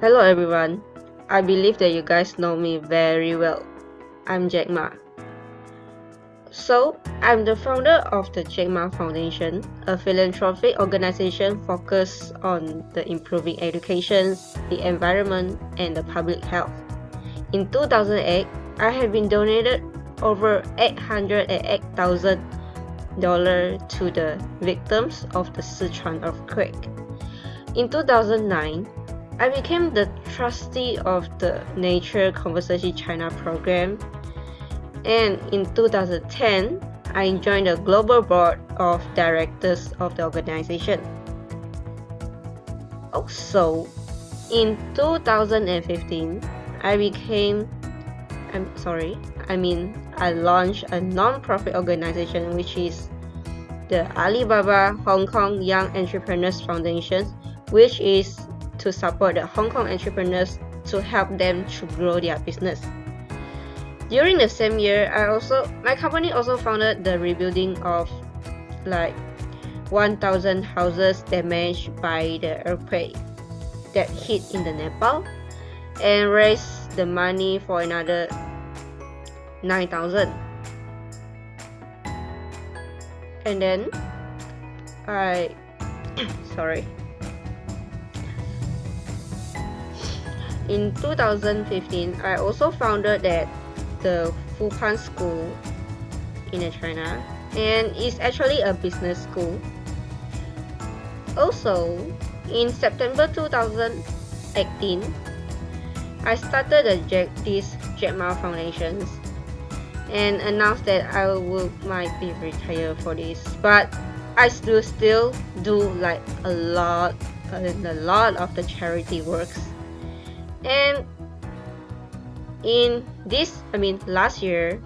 Hello everyone, I believe that you guys know me very well. I'm Jack Ma. So, I'm the founder of the Jack Ma Foundation, a philanthropic organization focused on the improving education, the environment, and the public health. In 2008, I have been donated over $808,000 to the victims of the Sichuan earthquake. In 2009, I became the trustee of the Nature Conservancy China program, and in 2010, I joined the global board of directors of the organization. Also, in 2015, I launched a non-profit organization which is the Alibaba Hong Kong Young Entrepreneurs Foundation, which is to support the Hong Kong entrepreneurs to help them to grow their business. During the same year, my company also funded the rebuilding of 1,000 houses damaged by the earthquake that hit in the Nepal, and raised the money for another 9,000. And then in 2015, I also founded the Fupan School in China, and it's actually a business school. Also, in September 2018, I started this Jack Ma Foundation and announced that I might be retired for this, but I still do a lot of the charity works. And in last year,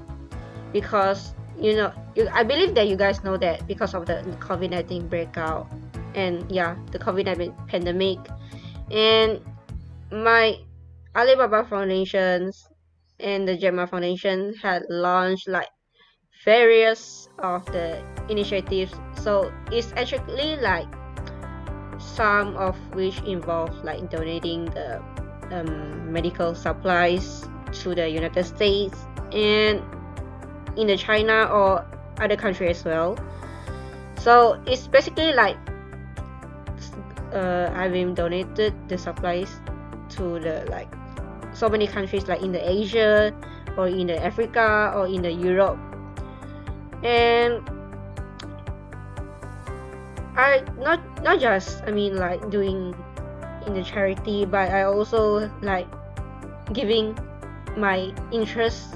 because I believe that you guys know that because of the COVID-19 breakout and the COVID-19 pandemic, and my Alibaba Foundations and the Jack Ma Foundation had launched various of the initiatives. So it's actually some of which involve donating the medical supplies to the United States and in the China or other countries as well. So it's basically I've been donated the supplies to the so many countries in the Asia or in the Africa or in the Europe. And I not just doing in the charity, but I also giving my interest,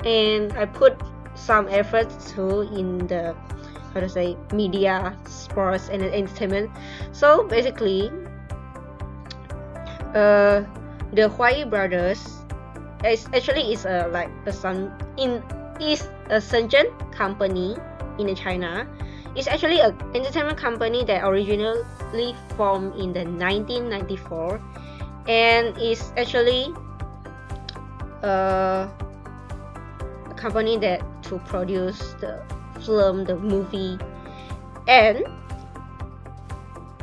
and I put some efforts too in the media, sports, and entertainment. So basically, the Huai brothers is a Shenzhen company in China. It's actually an entertainment company that originally formed in the 1994, and is actually a company that to produce the film, the movie, and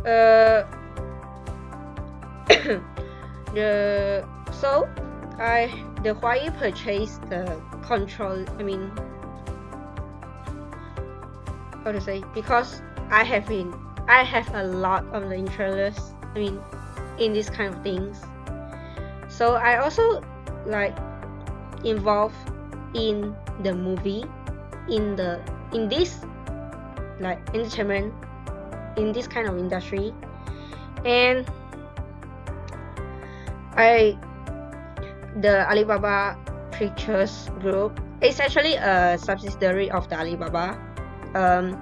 the Huawei purchased the control. Because I have a lot of the interest in these kind of things. So I also involved in the movie, in this entertainment, in this kind of industry. And the Alibaba Pictures Group is actually a subsidiary of the Alibaba. I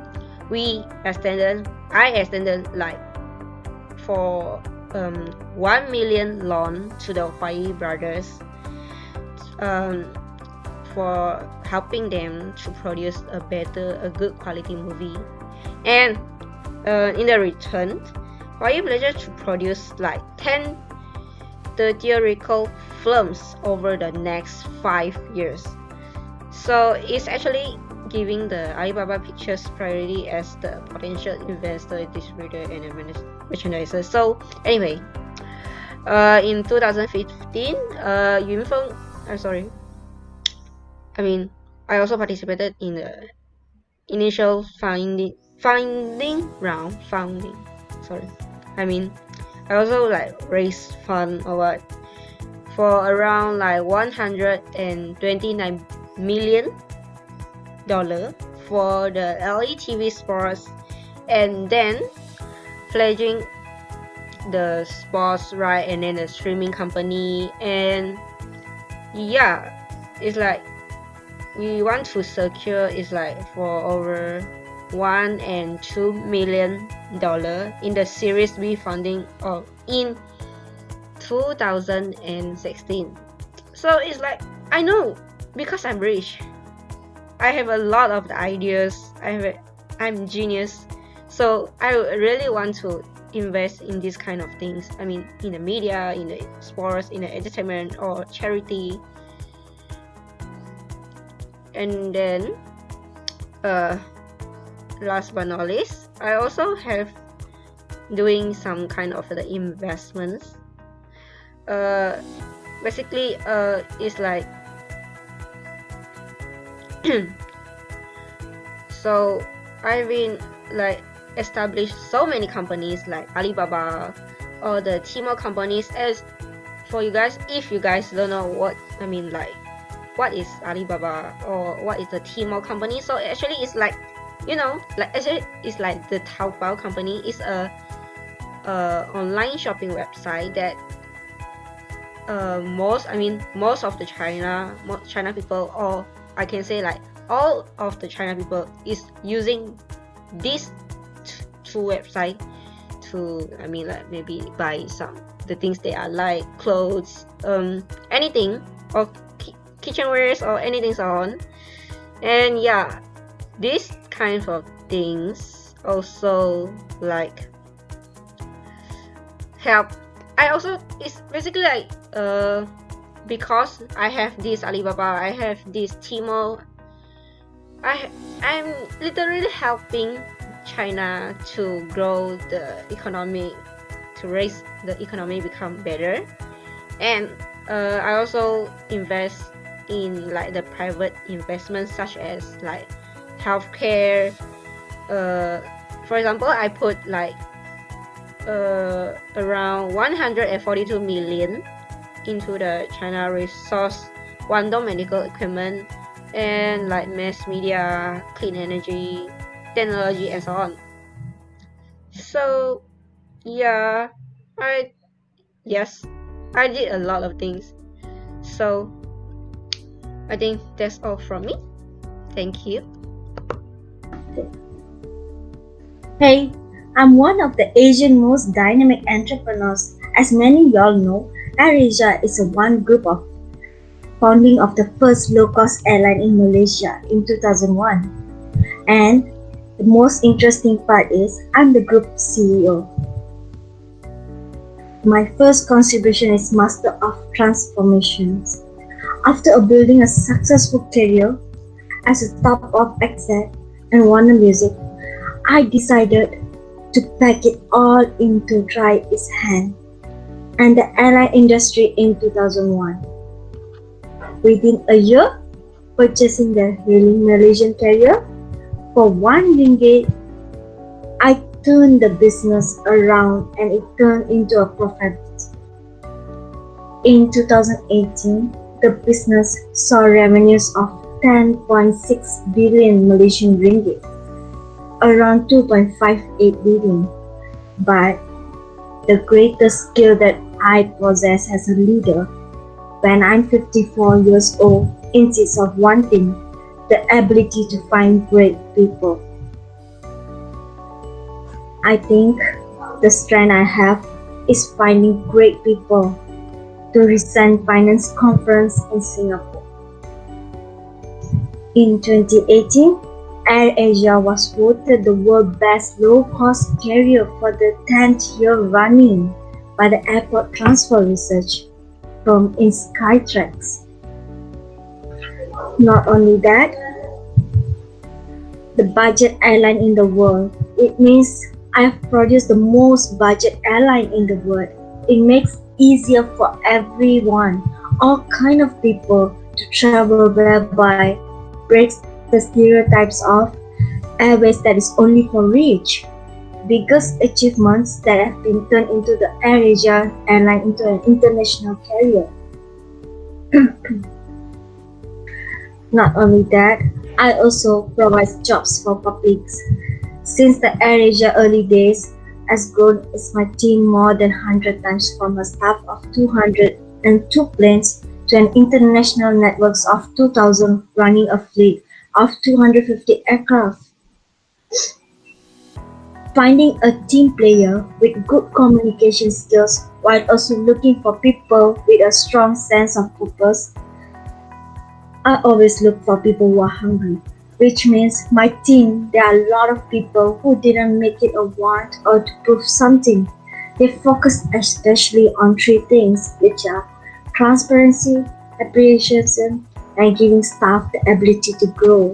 extended for 1 million loan to the Huai brothers for helping them to produce a good quality movie, and in the return, Huai pledged to produce 10 theatrical films over the next 5 years. So it's actually giving the Alibaba Pictures priority as the potential investor, distributor, and merchandiser. So anyway, In 2015, Yunfeng, I also participated in the initial funding round. I also raised fund or what for around 129 million dollar for the LETV sports, and then pledging the sports right and then the streaming company. And yeah, it's we want to secure for over $1 and $2 million in the Series B funding in 2016. So it's I know, because I'm rich, I have a lot of ideas. I'm genius, so I really want to invest in these kind of things. In the media, in the sports, in the entertainment or charity. And then last but not least, I also have doing some kind of the investments. Basically it's so I've been established so many companies like Alibaba or the Tmall companies. As for you guys, if you guys don't know what what is Alibaba or what is the Tmall company, so actually it's actually it's the Taobao company. It's a online shopping website that most of the China people, or I can say all of the China people, is using this two website to maybe buy the things they are clothes, anything, or kitchenwares or anything so on. And yeah, these kinds of things also help. I also, it's basically because I have this Alibaba, I have this Tmall, I'm literally helping China to grow the economy, to raise the economy, become better. And I also invest in the private investments, such as healthcare. For example, I put around 142 million into the China Resource Guangdong medical equipment and mass media, clean energy, technology, and so on. So yeah, I did a lot of things. So I think that's all from me. Thank you. Hey, I'm one of the Asian most dynamic entrepreneurs. As many y'all know, AirAsia is one group of founding of the first low-cost airline in Malaysia in 2001. And the most interesting part is I'm the group CEO. My first contribution is Master of Transformations. After building a successful career as a top of exec and Warner Music, I decided to pack it all into try its hand and the airline industry in 2001. Within a year, purchasing the hailing Malaysian carrier for RM1, I turned the business around and it turned into a profit. In 2018, the business saw revenues of 10.6 billion Malaysian ringgit, around 2.58 billion. But the greatest skill that I possess as a leader when I'm 54 years old insists of one thing: the ability to find great people. I think the strength I have is finding great people to recent finance conference in Singapore. In 2018, AirAsia was voted the world's best low-cost carrier for the 10th year running by the Airport Transfer Research firm in Skytrax. Not only that, the budget airline in the world. It means I have produced the most budget airline in the world. It makes easier for everyone, all kind of people to travel, whereby breaks the stereotypes of airways that is only for rich. Biggest achievements that have been turned into the AirAsia airline into an international carrier. Not only that, I also provide jobs for publics. Since the AirAsia early days, has grown its my team more than 100 times from a staff of 202 planes to an international network of 2,000 running a fleet of 250 aircraft. Finding a team player with good communication skills while also looking for people with a strong sense of purpose. I always look for people who are hungry, which means my team, there are a lot of people who didn't make it a want or to prove something. They focus especially on three things, which are transparency, appreciation, and giving staff the ability to grow.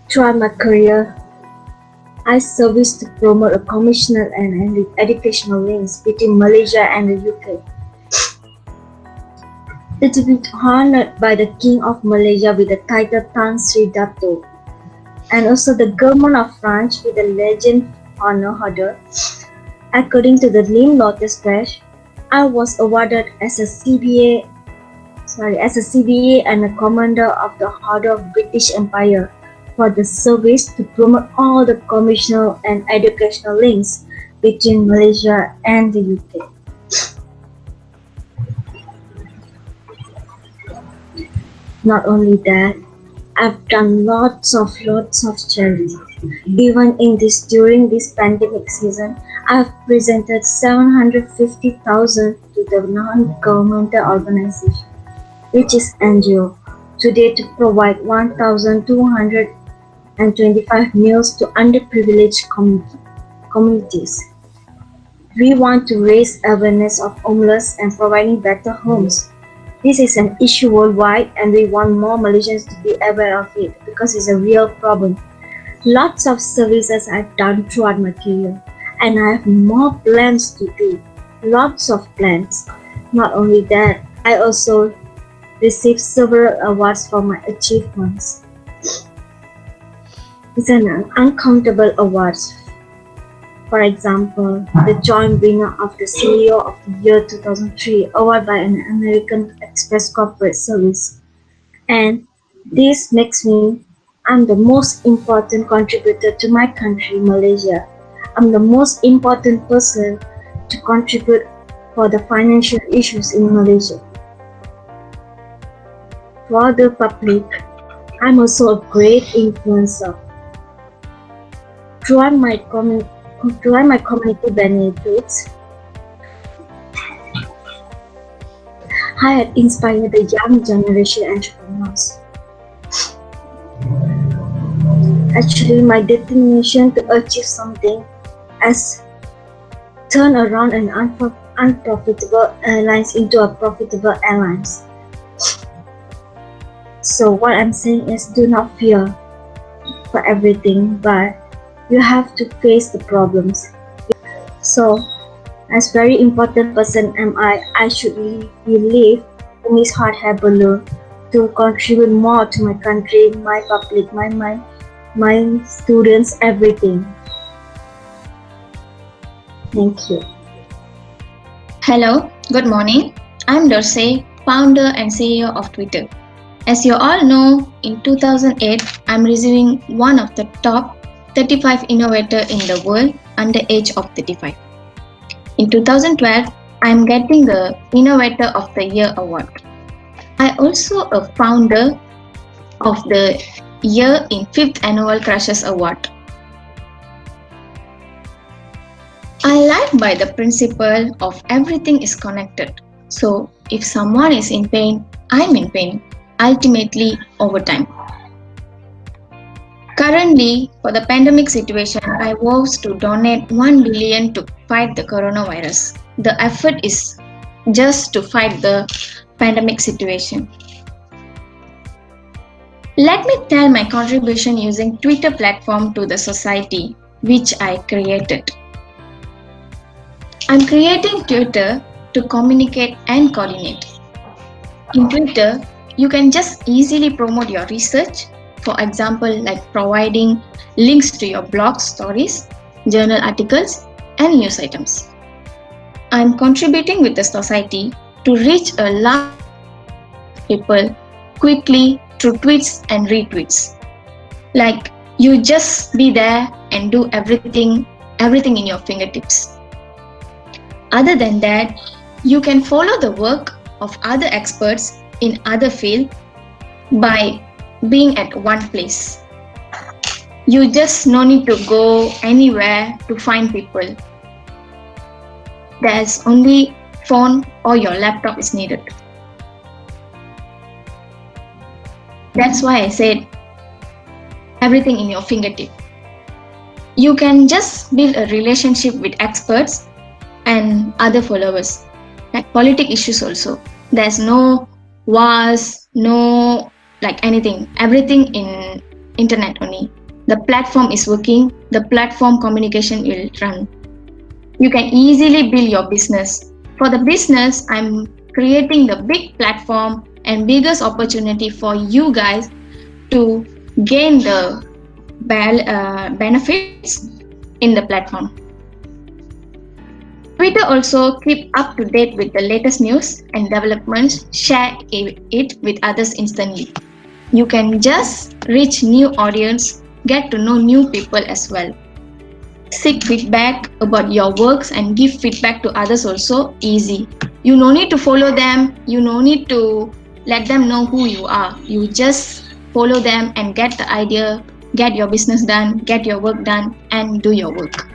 Throughout my career, I serviced to promote a commercial and educational links between Malaysia and the UK. It has been honored by the King of Malaysia with the title Tan Sri Dato, and also the government of France with the Legend Honor Order. According to the Lim Lotus Page, I was awarded as a CBA and a Commander of the Order of British Empire for the service to promote all the commercial and educational links between Malaysia and the UK. Not only that, I've done lots of charity. Even during this pandemic season, I've presented 750,000 to the non-governmental organization, which is NGO, today to provide 1,225 meals to underprivileged communities. We want to raise awareness of homeless and providing better homes. This is an issue worldwide and we want more Malaysians to be aware of it because it's a real problem. Lots of services I've done throughout my career and I have more plans to do. Lots of plans. Not only that, I also received several awards for my achievements. It's an uncountable awards. For example, the joint winner of the CEO of the Year 2003 award by an American Express Corporate Service. And this makes me, I'm the most important contributor to my country, Malaysia. I'm the most important person to contribute for the financial issues in Malaysia. For the public, I'm also a great influencer. Throughout my community benefits, I had inspired the young generation entrepreneurs. Actually, my determination to achieve something has turned around an unprofitable airlines into a profitable airlines. So what I'm saying is do not fear for everything, but you have to face the problems. So, as very important person am I should live in this hot air balloon to contribute more to my country, my public, my students, everything. Thank you. Hello, good morning. I'm Dorsey, founder and CEO of Twitter. As you all know, in 2008, I'm receiving one of the top 35 innovator in the world under age of 35. In 2012, I'm getting the Innovator of the Year award. I also a founder of the Year in 5th Annual Crushes Award. I live by the principle of everything is connected. So if someone is in pain, I'm in pain, ultimately over time. Currently, for the pandemic situation, I vows to donate 1 billion to fight the coronavirus. The effort is just to fight the pandemic situation. Let me tell my contribution using Twitter platform to the society. which I created. I'm creating Twitter to communicate and coordinate. In Twitter, you can just easily promote your research, for example, like providing links to your blog stories, journal articles, and news items. I'm contributing with the society to reach a large people quickly through tweets and retweets. Like you just be there and do everything in your fingertips. Other than that, you can follow the work of other experts in other fields by being at one place. You just no need to go anywhere to find people. There's only phone or your laptop is needed. That's why I said everything in your fingertip. You can just build a relationship with experts and other followers, like politic issues also. There's no wars, no like anything. Everything in internet only. The platform is working, the platform communication will run. You can easily build your business. For the business, I'm creating the big platform and biggest opportunity for you guys to gain the benefits in the platform. Twitter also keep up to date with the latest news and developments, share it with others instantly. You can just reach new audience, get to know new people as well. Seek feedback about your works and give feedback to others also easy. You no need to follow them, you no need to let them know who you are. You just follow them and get the idea, get your business done, get your work done, and do your work.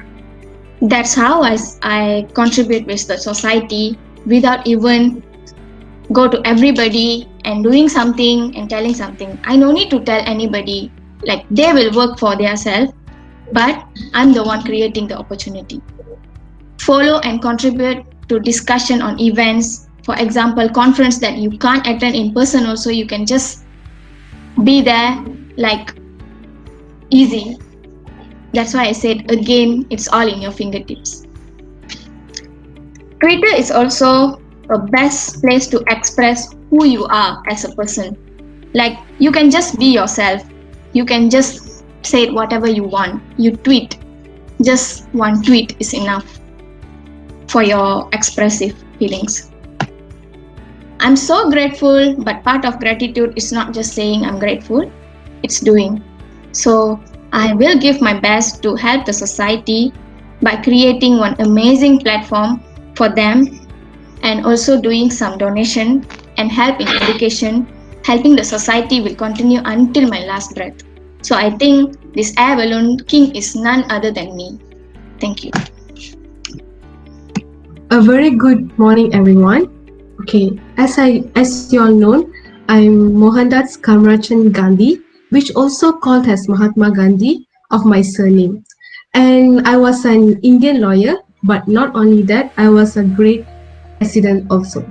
That's how I contribute with the society without even go to everybody and doing something and telling something. I no need to tell anybody, like they will work for themselves, but I'm the one creating the opportunity. Follow and contribute to discussion on events. For example, conference that you can't attend in person also, you can just be there like easy. That's why I said again, it's all in your fingertips. Twitter is also a best place to express who you are as a person. Like you can just be yourself. You can just say whatever you want. You tweet. Just one tweet is enough for your expressive feelings. I'm so grateful, but part of gratitude is not just saying I'm grateful, it's doing. So I will give my best to help the society by creating one amazing platform for them and also doing some donation and help in education. Helping the society will continue until my last breath. So I think this air balloon king is none other than me. Thank you. A very good morning, everyone. Okay, as you all know, I'm Mohandas Kamarachan Gandhi, which also called as Mahatma Gandhi of my surname. And I was an Indian lawyer, but not only that, I was a great president also.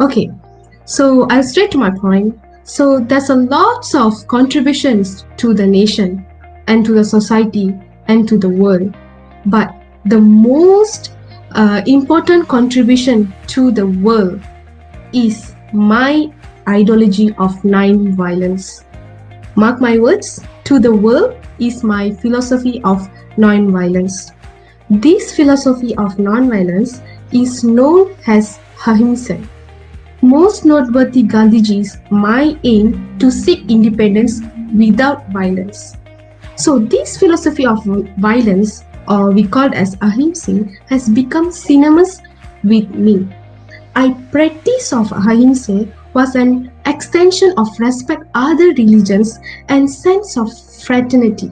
Okay, so I'll straight to my point. So there's a lots of contributions to the nation and to the society and to the world. But the most important contribution to the world is my ideology of non-violence. Mark my words, to the world is my philosophy of non-violence. This philosophy of non-violence is known as ahimsa. Most noteworthy Gandhiji's my aim to seek independence without violence. So this philosophy of violence, or we call as ahimsa, has become synonymous with me. I practice of ahimsa was an extension of respect other religions and sense of fraternity.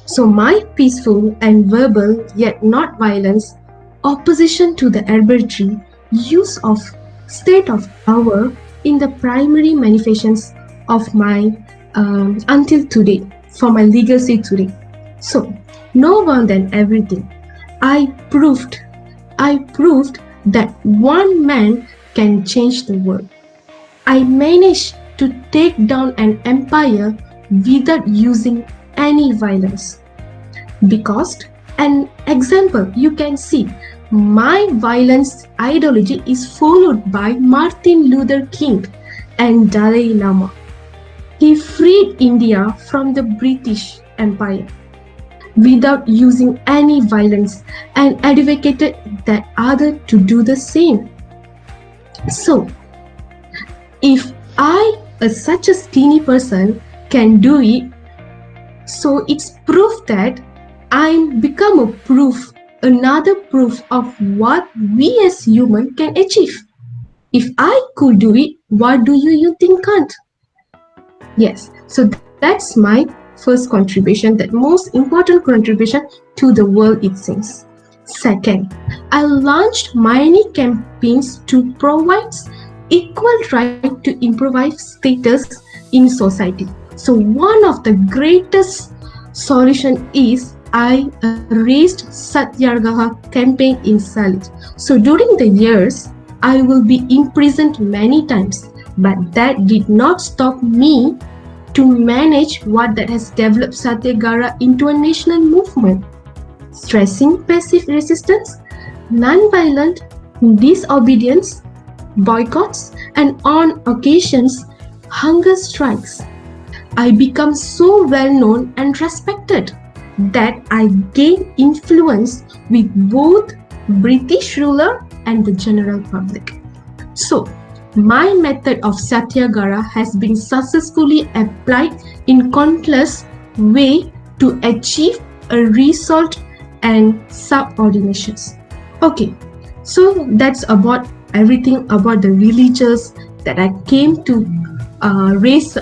So my peaceful and verbal yet not violence opposition to the arbitrary use of state of power in the primary manifestations of my until today, for my legacy today. So no more than everything, I proved that one man can change the world. I managed to take down an empire without using any violence. Because an example you can see, my violence ideology is followed by Martin Luther King and Dalai Lama. He freed India from the British Empire without using any violence and advocated that others to do the same. So, if I, as such a skinny person, can do it, so it's proof that I'm become a proof, another proof of what we as human can achieve. If I could do it, what do you think can't? Yes, so that's my first contribution, that most important contribution to the world it seems. Second, I launched many campaigns to provide equal right to improvise status in society. So one of the greatest solution is I raised Satyagraha campaign in Salit. So during the years, I will be imprisoned many times, but that did not stop me to manage what that has developed Satyagraha into a national movement. Stressing passive resistance, non-violent disobedience, boycotts, and on occasions, hunger strikes. I become so well known and respected that I gain influence with both British ruler and the general public. So, my method of Satyagraha has been successfully applied in countless ways to achieve a result and subordinations. Okay, so that's about everything about the religious that I came to raise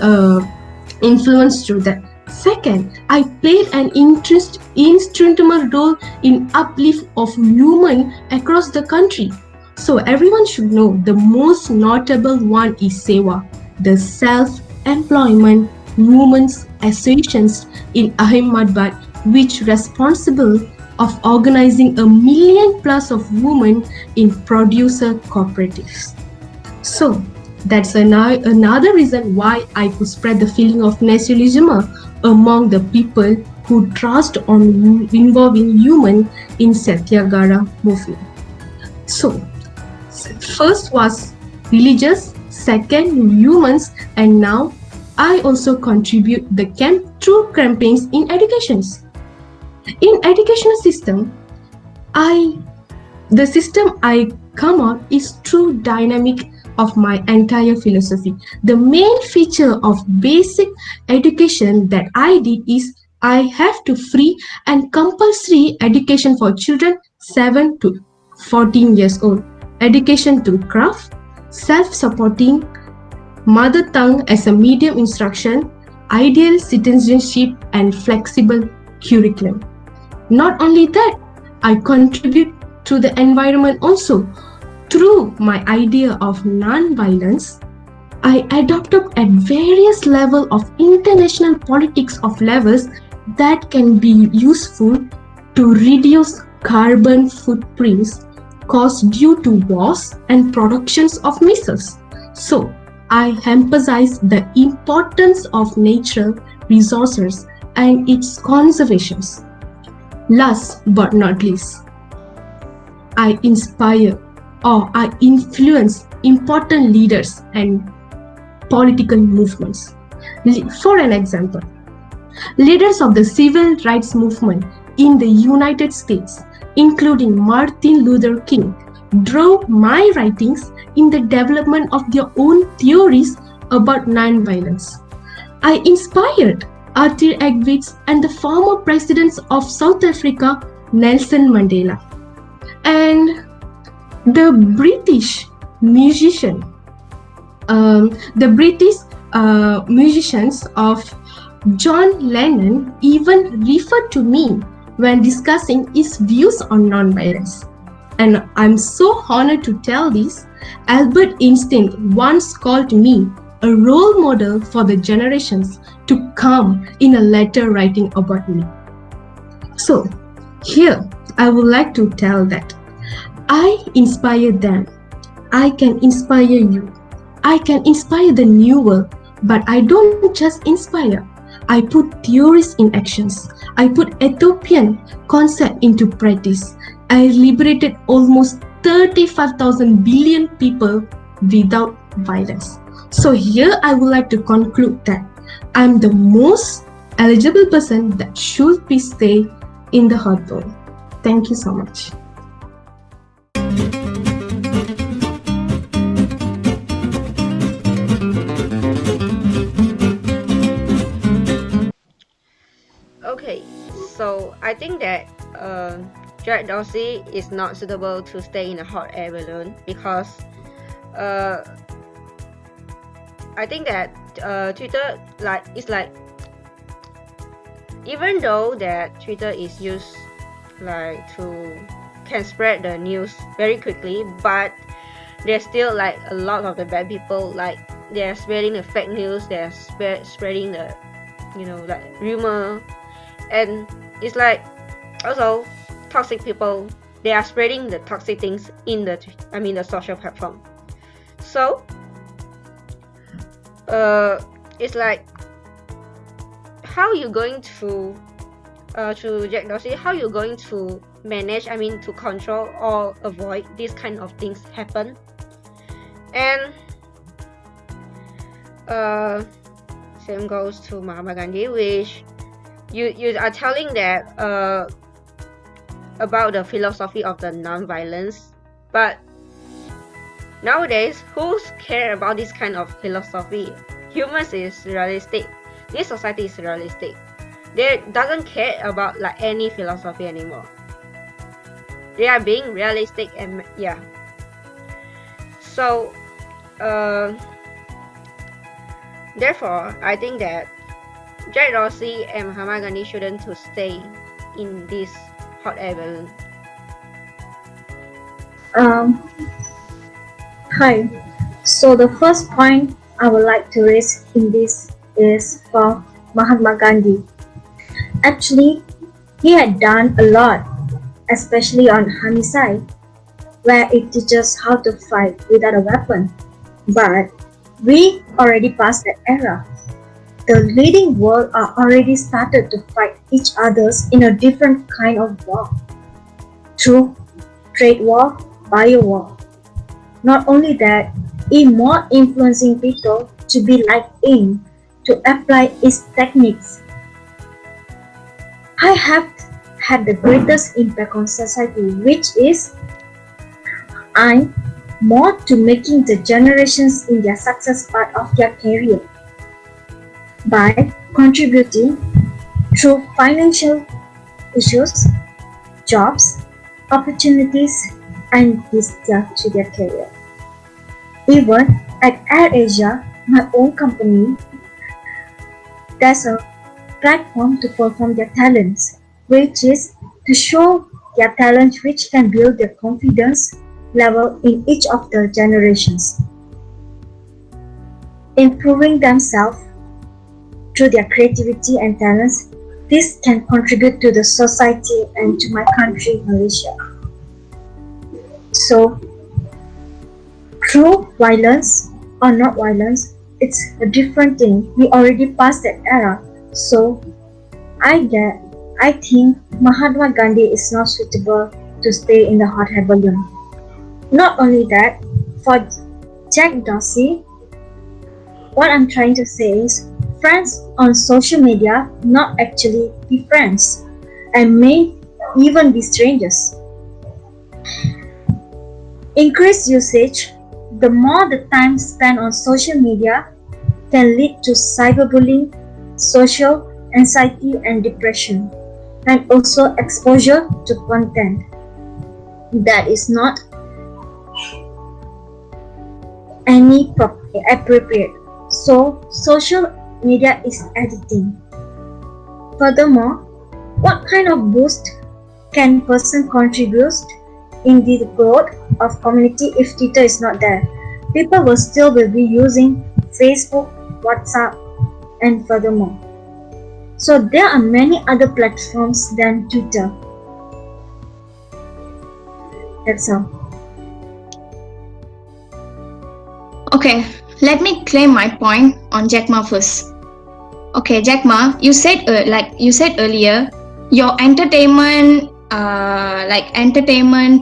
influence through that. Second, I played an instrumental role in uplift of women across the country. So everyone should know the most notable one is SEWA, the Self-Employment Women's Associations in Ahmedabad, which responsible of organizing 1 million plus of women in producer cooperatives. So that's another reason why I could spread the feeling of nationalism among the people who trust on involving human in Satyagraha movement. So first was religious, second humans, and now I also contribute the through campaigns in educations. In educational system, the system I come out is true dynamic of my entire philosophy. The main feature of basic education that I did is I have to free and compulsory education for children 7 to 14 years old. Education through craft, self-supporting, mother tongue as a medium instruction, ideal citizenship, and flexible curriculum. Not only that, I contribute to the environment also. Through my idea of non-violence, I adopted at various levels of international politics of levels that can be useful to reduce carbon footprints caused due to wars and productions of missiles. So, I emphasize the importance of natural resources and its conservations. Last but not least, I inspire or I influence important leaders and political movements. For an example, leaders of the civil rights movement in the United States, including Martin Luther King, drove my writings in the development of their own theories about non-violence. I inspired Arthur Egwitz and the former presidents of South Africa, Nelson Mandela, and the British musicians of John Lennon even referred to me when discussing his views on non-violence. And I'm so honored to tell this. Albert Einstein once called me a role model for the generations to come in a letter writing about me. So here I would like to tell that I inspire them. I can inspire you. I can inspire the new world, but I don't just inspire. I put theories in actions. I put Ethiopian concept into practice. I liberated almost 35,000 billion people without violence. So here I would like to conclude that I'm the most eligible person that should be stay in the hot zone. Thank you so much. Okay, so I think that Jack Dorsey is not suitable to stay in a hot air balloon because I think that Twitter is like, even though that Twitter is used like to can spread the news very quickly, but there's still like a lot of the bad people, like they're spreading the fake news, they're spreading the like rumor, and it's like also toxic people, they are spreading the toxic things in the social platform. So it's like, how you going to Jack Dorsey, how you going to manage, to control or avoid these kind of things happen? And same goes to Mahatma Gandhi, which you are telling that about the philosophy of the non-violence, but nowadays who's care about this kind of philosophy? Humans is realistic. This society is realistic. They doesn't care about like any philosophy anymore. They are being realistic, and yeah. So therefore, I think that Jack Dorsey and Mahatma Gandhi shouldn't to stay in this hot air balloon. Hi. So the first point I would like to raise in this is for Mahatma Gandhi. Actually, he had done a lot, especially on homicide, where it teaches how to fight without a weapon. But we already passed that era. The leading world are already started to fight each others in a different kind of war, through trade war, bio war. Not only that, in more influencing people to be like him, to apply his techniques. I have had the greatest impact on society, which is I'm more to making the generations in their success part of their career by contributing through financial issues, jobs, opportunities, and this to their career. Even at AirAsia, my own company, there's a platform to perform their talents, which is to show their talent which can build their confidence level in each of the generations. Improving themselves through their creativity and talents, this can contribute to the society and to my country, Malaysia. So, through violence or not violence, it's a different thing. We already passed that era. So, I think Mahatma Gandhi is not suitable to stay in the hot air balloon. Not only that, for Jack Dorsey, what I'm trying to say is, friends on social media not actually be friends and may even be strangers. Increased usage, the more the time spent on social media, can lead to cyberbullying, social anxiety and depression, and also exposure to content that is not any appropriate. So social media is addicting. Furthermore, what kind of boost can person contribute in the growth of community if Twitter is not there? People will still be using Facebook, WhatsApp, and furthermore. So there are many other platforms than Twitter. That's all. Okay, let me claim my point on Jack Ma first. Okay, Jack Ma, you said earlier, your entertainment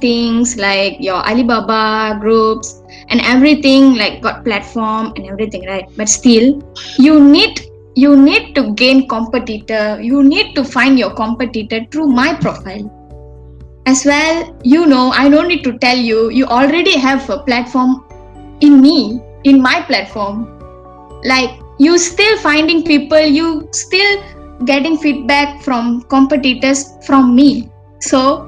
things like your Alibaba groups and everything like got platform and everything, right? But still, you need to gain competitor. You need to find your competitor through my profile as well. I don't need to tell you. You already have a platform in my platform. Like, you still finding people, you still getting feedback from competitors from me. So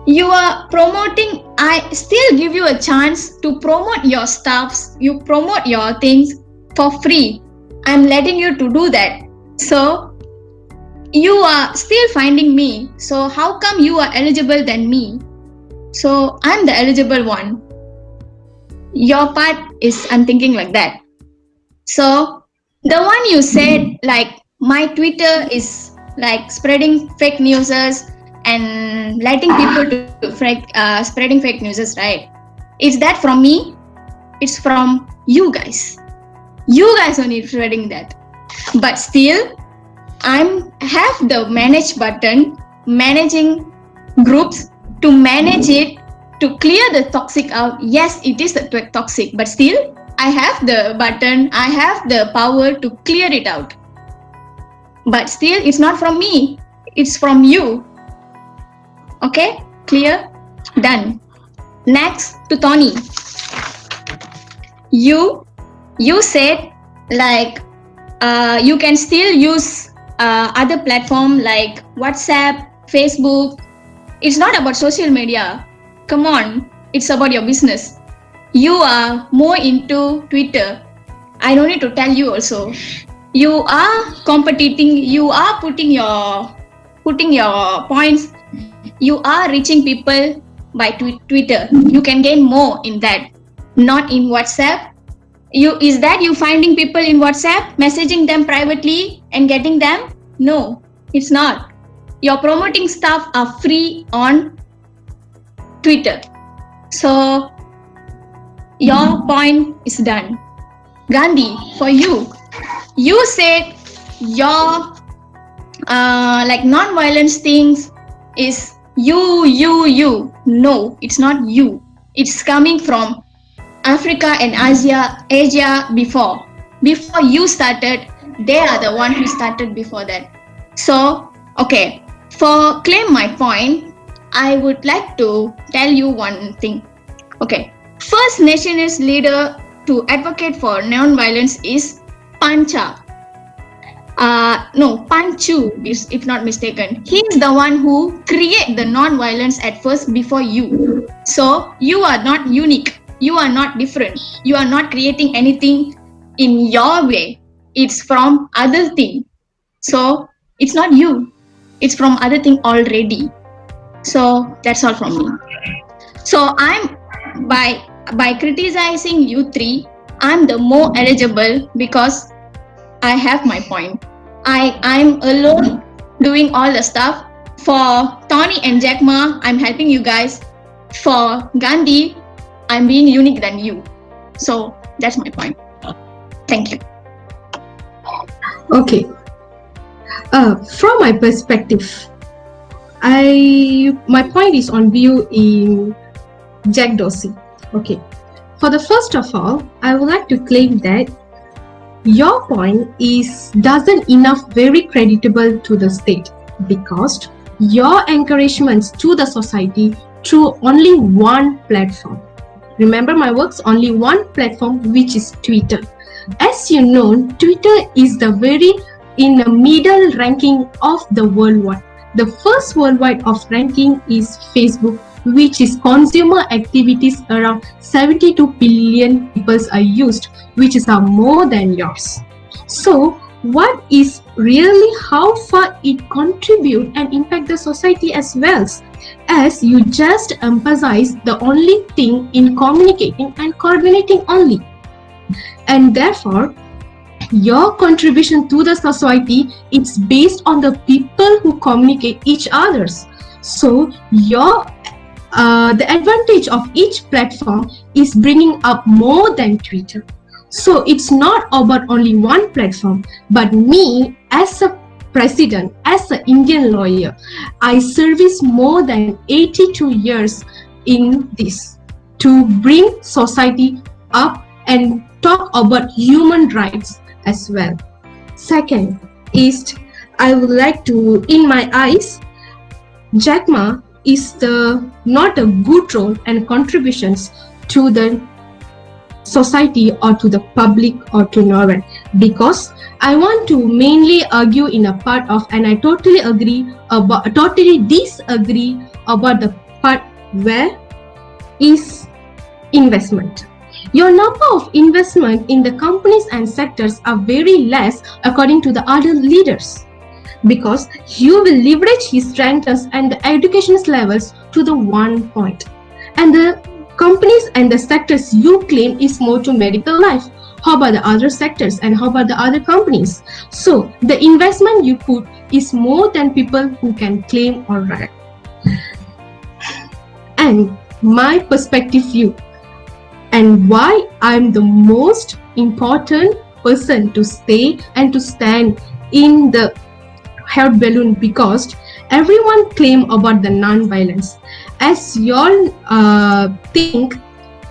you are promoting, I still give you a chance to promote your stuffs, you promote your things for free. I'm letting you to do that. So you are still finding me. So how come you are eligible than me? So I'm the eligible one. Your part is, I'm thinking like that. So the one you said, like, my Twitter is like spreading fake news and letting people to spreading fake news, right? Is that from me? It's from you guys. You guys only spreading that. But still, I have the manage button, managing groups, to manage it, to clear the toxic out. Yes, it is toxic, but still, I have the button, I have the power to clear it out. But still, it's not from me, it's from you. Okay, clear? Done. Next to Tony. You said, like, you can still use other platform like WhatsApp, Facebook. It's not about social media. Come on, it's about your business. You are more into Twitter. I don't need to tell you also. You are competing, you are putting your points, you are reaching people by Twitter. You can gain more in that, not in WhatsApp. Is that you finding people in WhatsApp, messaging them privately and getting them? No, it's not. Your promoting stuff are free on Twitter. So your point is done. Gandhi, for you said your like non-violence things is you. No, it's not you. It's coming from Africa and Asia before you started. They are the one who started before that. So, okay, for claim my point, I would like to tell you one thing. Okay, first nationalist leader to advocate for non-violence is Pancha. Panchu, if not mistaken. He is the one who create the non-violence at first before you. So you are not unique. You are not different. You are not creating anything in your way. It's from other thing. So it's not you. It's from other thing already. So that's all from me. So I'm by criticizing you three, I'm the more eligible because I have my point. I'm alone doing all the stuff. For Tony and Jack Ma, I'm helping you guys. For Gandhi, I'm being unique than you. So that's my point. Thank you. Okay. From my perspective, my point is on view in Jack Dorsey. Okay. For the first of all, I would like to claim that your point doesn't enough very creditable to the state because your encouragements to the society through only one platform. Remember my words, only one platform, which is Twitter. As you know, Twitter is in the middle ranking of the worldwide. The first worldwide of ranking is Facebook, which is consumer activities around 72 billion people are used, which is more than yours. So what is really how far it contribute and impact the society as well, as you just emphasize the only thing in communicating and coordinating only. And therefore, your contribution to the society, it's based on the people who communicate each others. So the advantage of each platform is bringing up more than Twitter. So it's not about only one platform, but me as a president, as an Indian lawyer, I service more than 82 years in this to bring society up and talk about human rights as well. Second is, I would like to, in my eyes, Jack Ma is not a good role and contributions to the society or to the public or to Norway, because I want to mainly argue in a part of, and I totally disagree about the part where is investment. Your number of investment in the companies and sectors are very less according to the other leaders, because you will leverage his strengths and the education levels to the one point, and the companies and the sectors you claim is more to medical life. How about the other sectors and how about the other companies? So the investment you put is more than people who can claim or write. And my perspective view, and why I'm the most important person to stay and to stand in the hot balloon, because everyone claim about the non-violence. As you all think,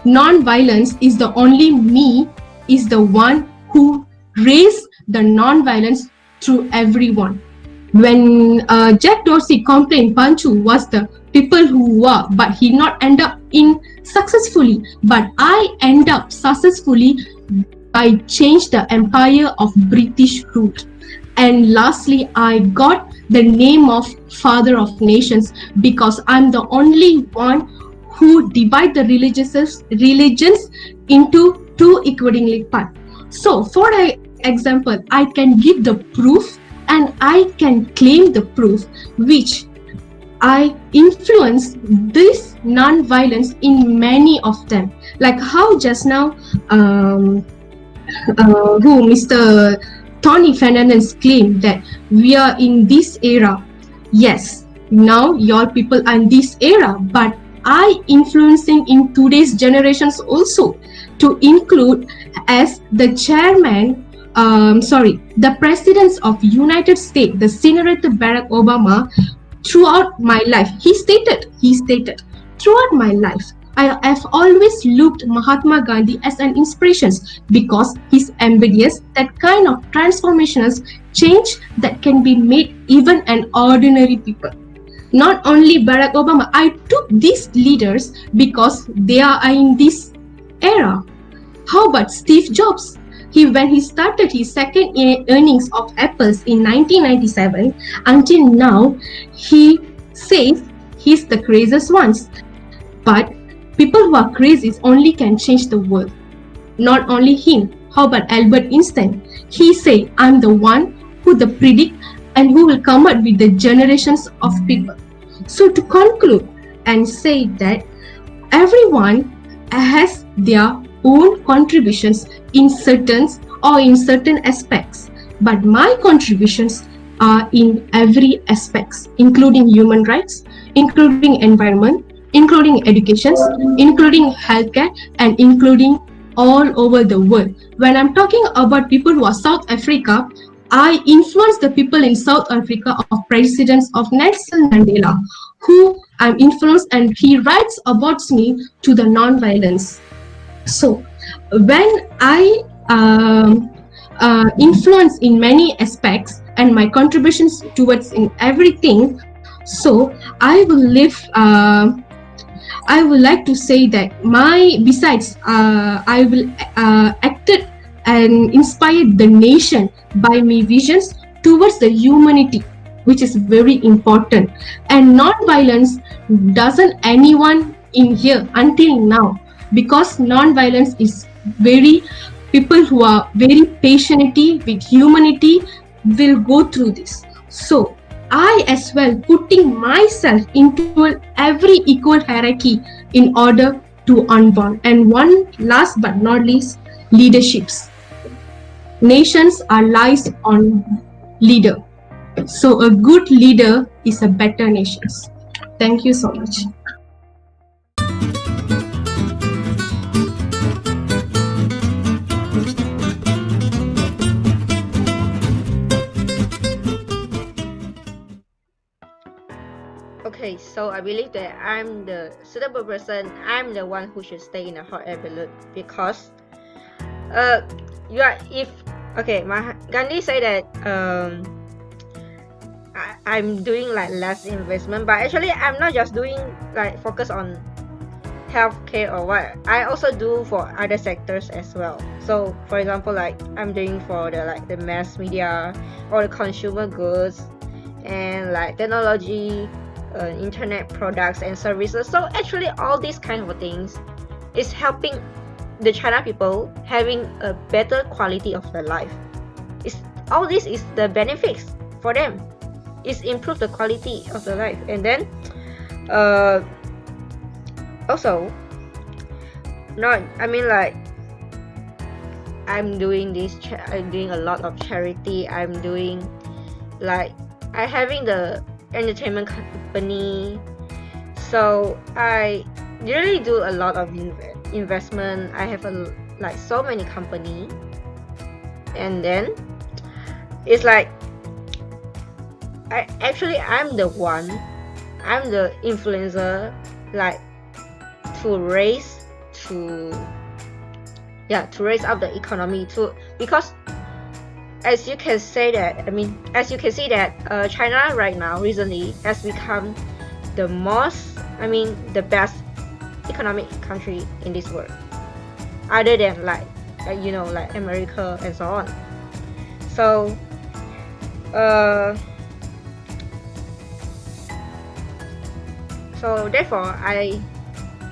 non-violence is the only me is the one who raised the non-violence through everyone. When Jack Dorsey complained Panchu was the people who were, but he not end up in successfully, but I end up successfully by change the empire of British rule. And lastly, I got the name of Father of Nations because I'm the only one who divide the religions into two equally parts. So for example, I can give the proof and I can claim the proof which I influence this non-violence in many of them. Like how just now, Mr. Tony Fernandes claimed that we are in this era. Yes, now your people are in this era, but I influencing in today's generations also to include as the chairman, the presidents of United States, the Senator Barack Obama. Throughout my life, he stated, throughout my life, I have always looked Mahatma Gandhi as an inspiration because he's embodies that kind of transformational change that can be made even an ordinary people. Not only Barack Obama, I took these leaders because they are in this era. How about Steve Jobs? When he started his second earnings of Apples in 1997, until now, he says he's the craziest ones. But people who are crazy only can change the world. Not only him. How about Albert Einstein? He say, I'm the one who the predict and who will come up with the generations of people. So to conclude and say that everyone has their own contributions in certain aspects, but my contributions are in every aspects, including human rights, including environment, including education, including healthcare, and including all over the world. When I'm talking about people who are South Africa, I influence the people in South Africa of presidents of Nelson Mandela, who I'm influenced, and he writes about me to the non-violence. So when I influence in many aspects and my contributions towards in everything, so I will live. I would like to say that I will acted and inspired the nation by my visions towards the humanity, which is very important. And non-violence doesn't anyone in here until now, because non-violence is very, people who are very patiently with humanity will go through this. So I as well putting myself into every equal hierarchy in order to unbound. And one last but not least, leaderships. Nations are lies on leader. So a good leader is a better nation. Thank you so much. Okay, so I believe that I'm the suitable person. I'm the one who should stay in a hot air balloon because, you are if okay, Gandhi said that I'm doing like less investment, but actually I'm not just doing like focus on healthcare or what. I also do for other sectors as well. So for example, like I'm doing for the mass media or the consumer goods and like technology, internet products and services. So actually all these kind of things is helping the China people having a better quality of their life. All this is the benefits for them. It's improve the quality of the life. And then also I'm doing I'm doing a lot of charity. I'm doing like I having the entertainment company, so I really do a lot of investment. I have like so many company, and then it's like I'm the influencer, like to raise up the economy because as you can see that China right now recently has become the best economic country in this world, other than like America and so on. So therefore I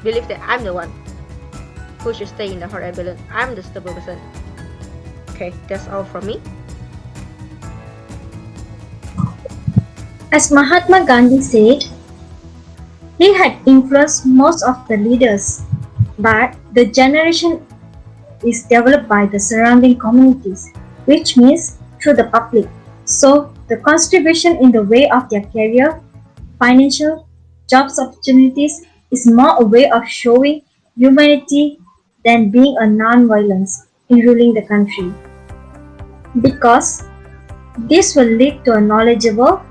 believe that I'm the one who should stay in the hot air balloon. I'm the stable person. Okay, that's all from me. As Mahatma Gandhi said, he had influenced most of the leaders, but the generation is developed by the surrounding communities, which means through the public. So, the contribution in the way of their career, financial, jobs opportunities is more a way of showing humanity than being a non-violence in ruling the country. Because this will lead to a knowledgeable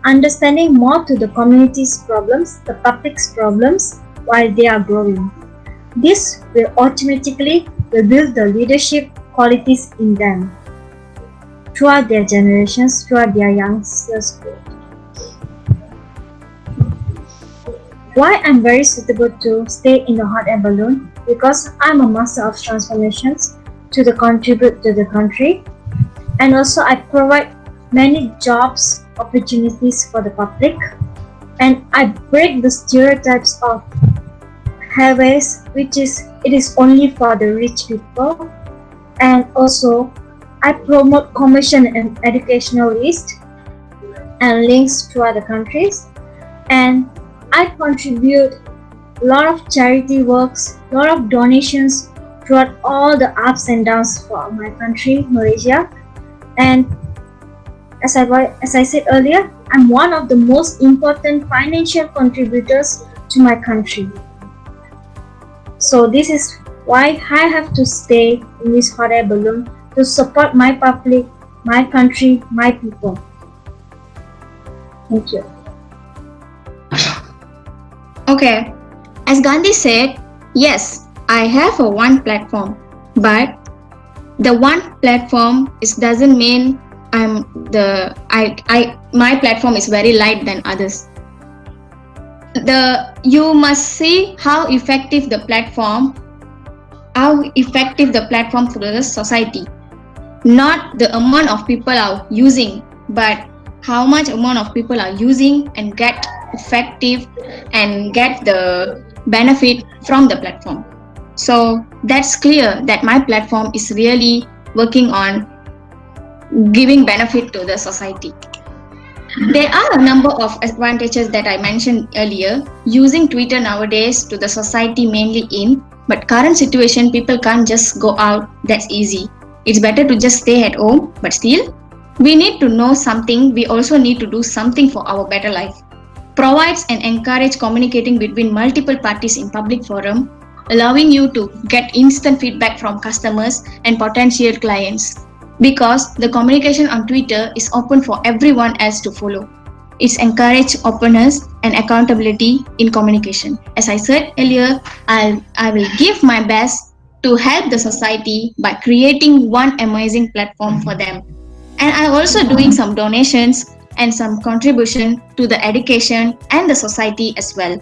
understanding more to the community's problems, the public's problems while they are growing. This will automatically build the leadership qualities in them throughout their generations, throughout their youngsters' growth. Why I'm very suitable to stay in the hot air balloon? Because I'm a master of transformations to contribute to the country, and also I provide many jobs opportunities for the public, and I break the stereotypes of highways, it is only for the rich people, and also I promote commercial and educational list and links to other countries, and I contribute a lot of charity works, a lot of donations throughout all the ups and downs for my country, Malaysia. And as I said earlier, I'm one of the most important financial contributors to my country. So this is why I have to stay in this hot air balloon to support my public, my country, my people. Thank you. Okay, as Gandhi said, yes, I have a one platform, but the one platform doesn't mean my platform is very light than others. You must see how effective the platform to the society. Not the amount of people are using, but how much amount of people are using and get effective and get the benefit from the platform. So that's clear that my platform is really working on giving benefit to the society. There are a number of advantages that I mentioned earlier. Using Twitter nowadays to the society mainly but current situation people can't just go out, that's easy. It's better to just stay at home, but still, we need to know something, we also need to do something for our better life. Provides and encourage communicating between multiple parties in public forum, allowing you to get instant feedback from customers and potential clients, because the communication on Twitter is open for everyone else to follow. It's encourage openness and accountability in communication. As I said earlier, I will give my best to help the society by creating one amazing platform for them. And I also doing some donations and some contribution to the education and the society as well.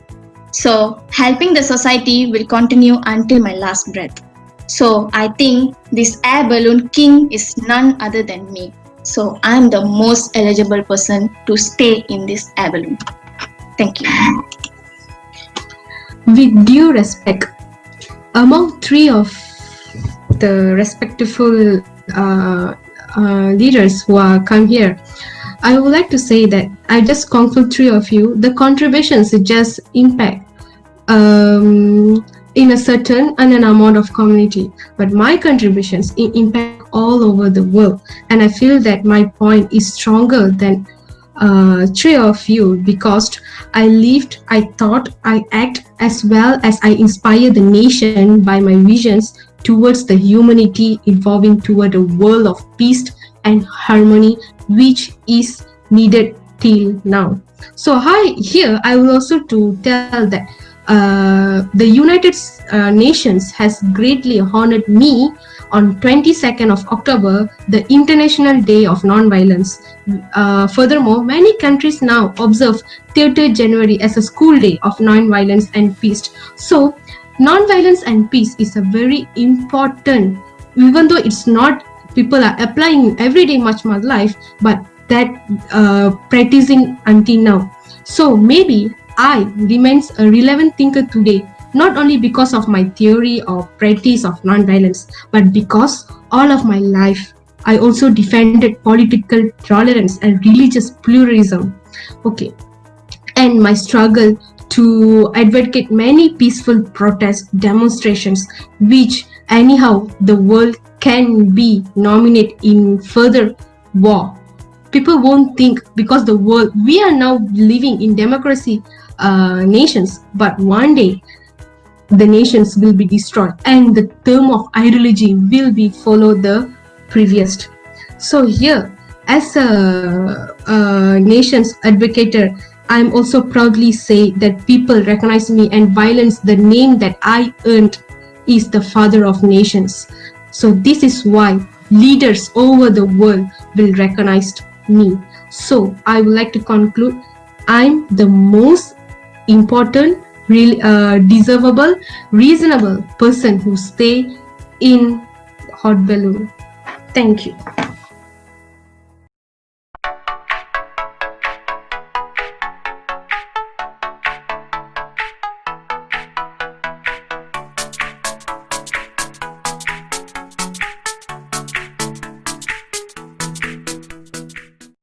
So helping the society will continue until my last breath. So I think this air balloon king is none other than me. So I'm the most eligible person to stay in this air balloon. Thank you. With due respect, among three of the respectful leaders who are come here, I would like to say that I just conclude three of you. The contributions just impact in a certain and an amount of community, but my contributions impact all over the world, and I feel that my point is stronger than three of you because I lived, I thought, I act as well as I inspire the nation by my visions towards the humanity evolving toward a world of peace and harmony which is needed till now. So here I will also to tell that the United Nations has greatly honored me on 22nd of October, the International Day of Non-Violence. Furthermore, many countries now observe 3rd January as a school day of non-violence and peace. So, non-violence and peace is a very important, even though it's not people are applying everyday much more life, but that practicing until now. So maybe I remains a relevant thinker today, not only because of my theory or practice of non-violence, but because all of my life I also defended political tolerance and religious pluralism. Okay, and my struggle to advocate many peaceful protest demonstrations, which anyhow the world can be nominated in further war. People won't think because the world, we are now living in democracy nations, but one day the nations will be destroyed and the term of ideology will be follow the previous. So here, as a nation's advocator, I'm also proudly say that people recognize me and violence the name that I earned is the father of nations. So this is why leaders over the world will recognize me. So I would like to conclude, I'm the most important, deservable, reasonable person who stay in hot balloon. Thank you.